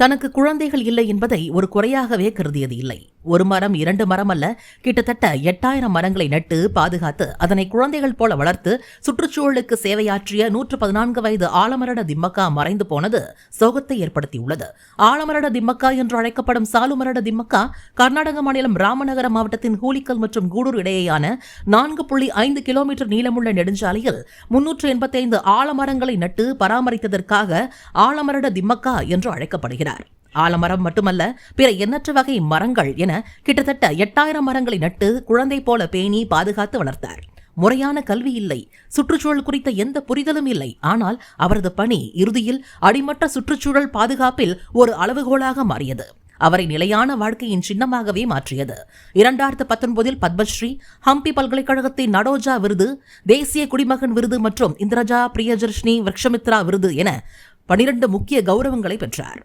தனக்கு குழந்தைகள் இல்லை என்பதை ஒரு குறையாகவே கருதியது இல்லை. ஒரு மரம், 2 மரம் அல்ல, கிட்டத்தட்ட 8000 மரங்களை நட்டு பாதுகாத்து அதனை குழந்தைகள் போல வளர்த்து சுற்றுச்சூழலுக்கு சேவையாற்றிய 114 வயது ஆலமரட திம்மக்கா மறைந்து போனது சோகத்தை ஏற்படுத்தியுள்ளது. ஆலமரட திம்மக்கா என்று அழைக்கப்படும் சாலுமரட திம்மக்கா கர்நாடக மாநிலம் ராமநகர மாவட்டத்தின் ஹூலிக்கல் மற்றும் கூடூர் இடையேயான 4.5 கிலோமீட்டர் நீளமுள்ள நெடுஞ்சாலையில் 385 ஆலமரங்களை நட்டு பராமரித்ததற்காக ஆலமரட திம்மக்கா என்று அழைக்கப்படுகிறார். ஆலமரம் மட்டுமல்ல, பிற எண்ணற்ற வகை மரங்கள் என கிட்டத்தட்ட 8000 மரங்களை நட்டு குழந்தை போல பேணி பாதுகாத்து வளர்த்தார். முறையான கல்வி இல்லை, சுற்றுச்சூழல் குறித்த எந்த புரிதலும் இல்லை. ஆனால் அவரது பணி இறுதியில் அடிமட்ட சுற்றுச்சூழல் பாதுகாப்பில் ஒரு அளவுகோலாக மாறியது. அவரை நிலையான வாழ்க்கையின் சின்னமாகவே மாற்றியது. 2019 பத்மஸ்ரீ, ஹம்பி பல்கலைக்கழகத்தின் நடோஜா விருது, தேசிய குடிமகன் விருது மற்றும் இந்திரஜா பிரியதர்ஷினி விருக்ஷமித்ரா விருது என 12 முக்கிய கௌரவங்களை பெற்றார்.